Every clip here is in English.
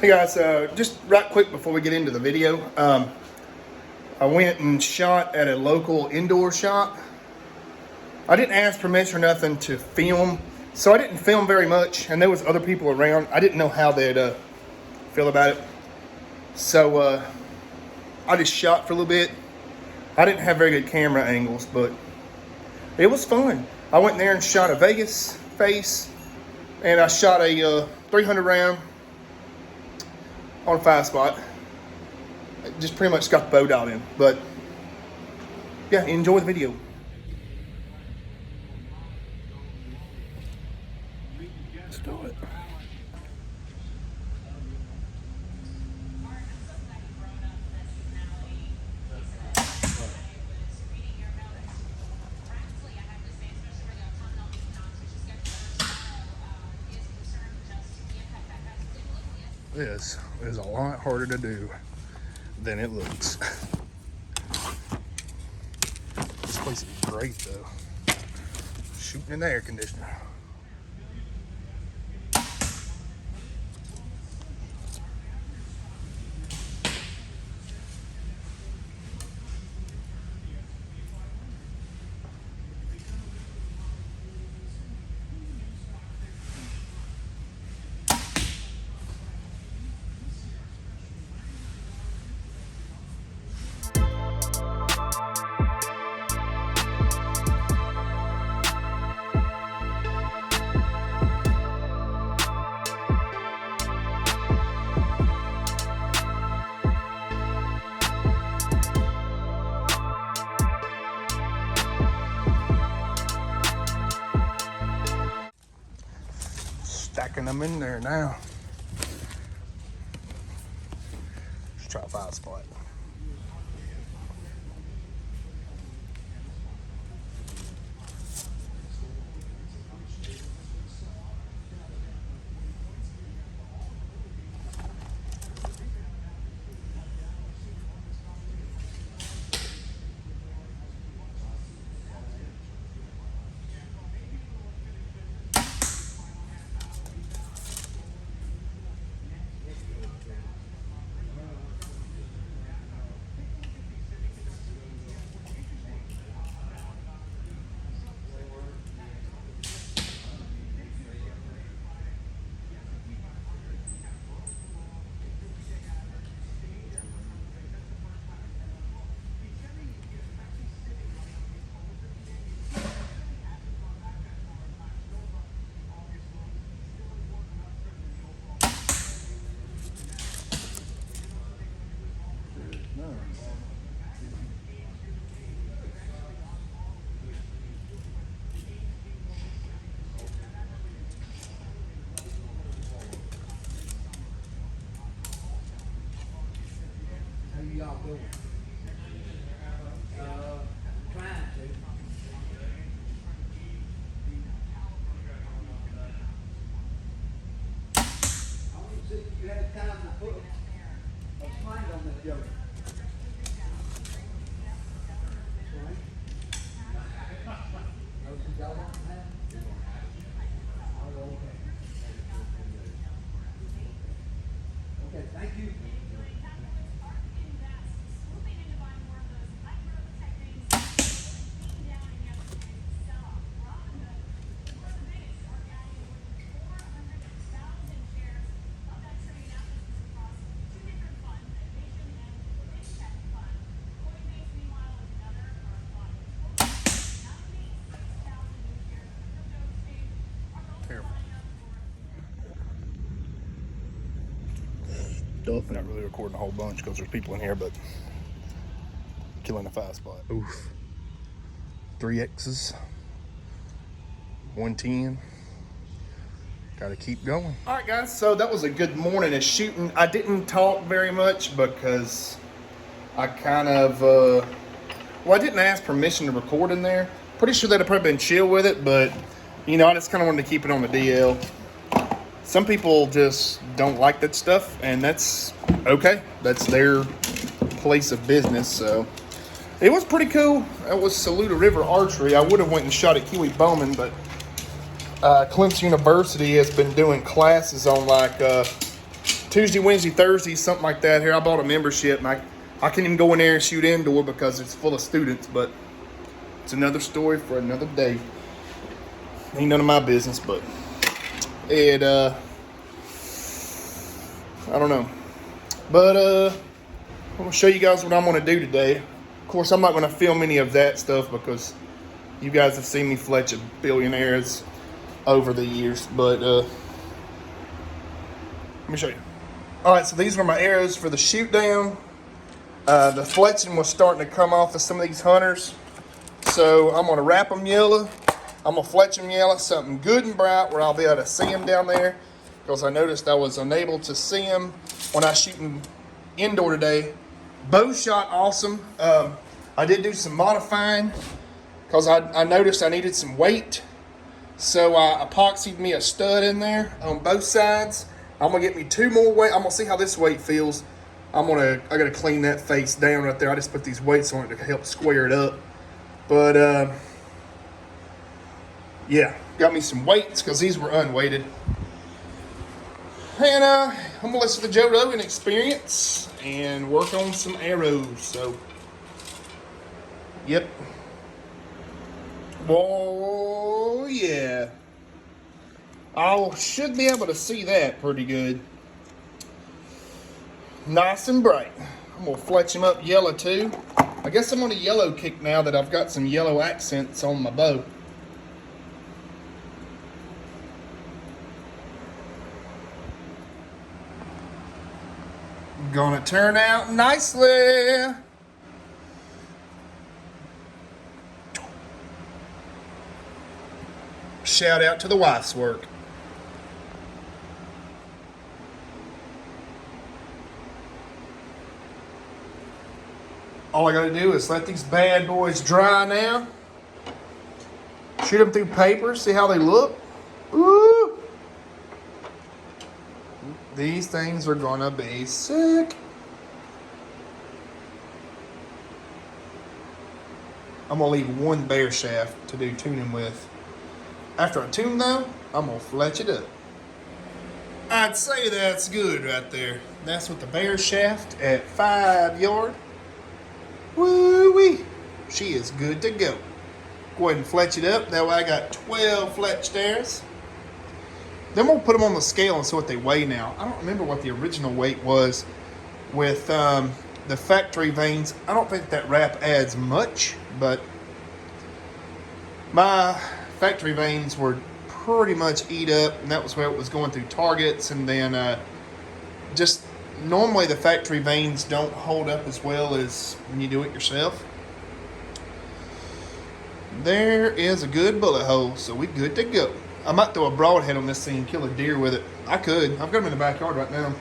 Hey guys, just right quick before we get into the video, I went and shot at a local indoor shop. I didn't ask permission or nothing to film, so I didn't film very much, and there was other people around. I didn't know how they'd feel about it, so I just shot for a little bit. I didn't have very good camera angles, but it was fun. I went there and shot a Vegas face, and I shot a 300 round on a 5-spot. Just pretty much got the bow dialed in. But yeah, enjoy the video. Let's do it. This is a lot harder to do than it looks. This place is great though. Shooting in the air conditioner. Stacking them in there now. Let's try a 5-spot. Y'all doing? Trying to. I want to see if you had time to put a slang on this joke. Slang? No, since y'all don't have? Oh, okay. Okay, thank you. Stuff. Not really recording a whole bunch because there's people in here, but killing a 5-spot. Oof. 3 X's. 110. Gotta keep going. All right, guys. So that was a good morning of shooting. I didn't talk very much because I kind of, well, I didn't ask permission to record in there. Pretty sure they'd have probably been chill with it, but you know, I just kind of wanted to keep it on the DL. Some people just don't like that stuff, and that's okay. That's their place of business. So it was pretty cool. That was Saluda River Archery. I would have went and shot at Huey Bowman, but Clemson University has been doing classes on like Tuesday, Wednesday, Thursday, something like that. Here, I bought a membership, and I can't even go in there and shoot indoor because it's full of students, but it's another story for another day. Ain't none of my business, but it, I don't know. But, I'm going to show you guys what I'm going to do today. Of course, I'm not going to film any of that stuff because you guys have seen me fletch a billionaires over the years, but, let me show you. All right, so these were my arrows for the shoot down. The fletching was starting to come off of some of these hunters. So I'm gonna wrap them yellow. I'm gonna fletch them yellow, something good and bright where I'll be able to see them down there. Because I noticed I was unable to see them when I was shooting indoor today. Bow shot awesome. I did do some modifying because I noticed I needed some weight. So I epoxied me a stud in there on both sides. I'm gonna get me 2 more weight. I'm gonna see how this weight feels. I gotta clean that face down right there. I just put these weights on it to help square it up. But yeah, got me some weights because these were unweighted. And I'm gonna listen to the Joe Rogan Experience and work on some arrows. So, yep. Oh yeah. I should be able to see that pretty good. Nice and bright. I'm gonna fletch them up yellow too. I guess I'm on a yellow kick now that I've got some yellow accents on my bow. Gonna turn out nicely. Shout out to the wife's work. All I gotta do is let these bad boys dry now. Shoot them through paper, see how they look. Ooh! These things are gonna be sick. I'm gonna leave one bear shaft to do tuning with. After I tune though, I'm gonna fletch it up. I'd say that's good right there. That's with the bear shaft at 5 yard. Woo-wee. She is good to go. Go ahead and fletch it up. That way I got 12 fletched arrows. Then we'll put them on the scale and see what they weigh now. I don't remember what the original weight was with the factory veins. I don't think that wrap adds much, but my factory veins were pretty much eat up, and that was where it was going through targets, and then just normally the factory veins don't hold up as well as when you do it yourself. There is a good bullet hole, so we good to go. I might throw a broadhead on this thing and kill a deer with it. I could. I've got them in the backyard right now.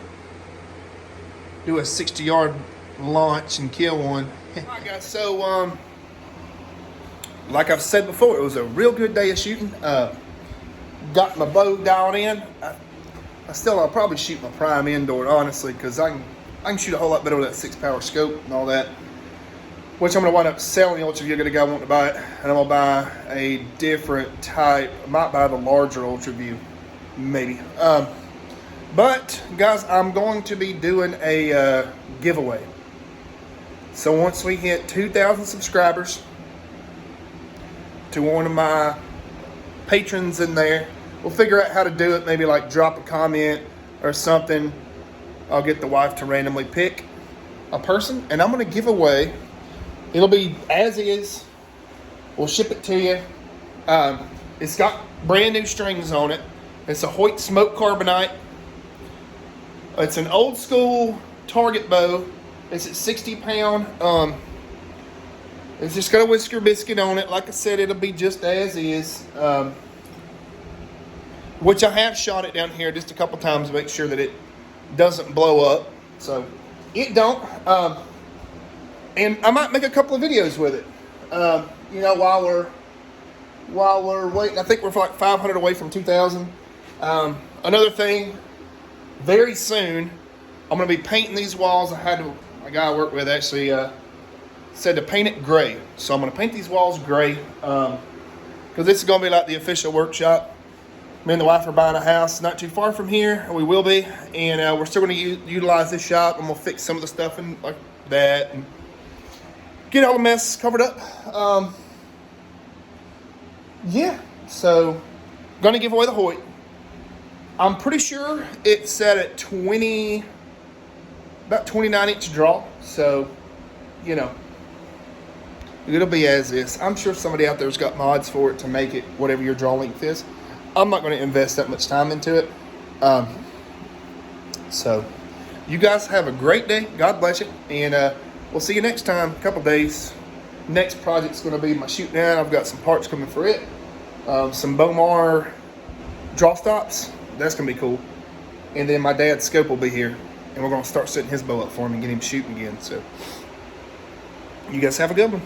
Do a 60-yard launch and kill one. Alright guys, so like I've said before, it was a real good day of shooting. Got my bow dialed in. I'll probably shoot my prime indoor, honestly, because I can shoot a whole lot better with that 6-power scope and all that. Which I'm going to wind up selling the Ultra View. I got a guy wanting to buy it, and I'm going to buy a different type. I might buy the larger Ultra View, maybe. But guys, I'm going to be doing a giveaway. So once we hit 2,000 subscribers to one of my patrons in there, we'll figure out how to do it. Maybe like drop a comment or something. I'll get the wife to randomly pick a person, and I'm going to give away. It'll be as is. We'll ship it to you. It's got brand new strings on it. It's a Hoyt smoked carbonate. It's an old school target bow. It's at 60 pound. It's just got a whisker biscuit on it. Like I said, it'll be just as is. Which I have shot it down here just a couple times to make sure that it doesn't blow up. So it don't. And I might make a couple of videos with it. You know, while we're waiting. I think we're like 500 away from 2,000. Another thing, very soon, I'm going to be painting these walls. My guy I work with actually said to paint it gray. So I'm going to paint these walls gray. Because this is going to be like the official workshop. Me and the wife are buying a house not too far from here. We will be, and we're still going to utilize this shop. I'm going to fix some of the stuff and like that, and get all the mess covered up. Yeah, so going to give away the Hoyt. I'm pretty sure it's set at 20, about 29-inch draw. So, you know, it'll be as is. I'm sure somebody out there's got mods for it to make it whatever your draw length is. I'm not going to invest that much time into it. So, you guys have a great day. God bless you. And we'll see you next time. A couple days. Next project's going to be my shoot down. I've got some parts coming for it. Some Bomar draw stops. That's going to be cool. And then my dad's scope will be here. And we're going to start setting his bow up for him and get him shooting again. So, you guys have a good one.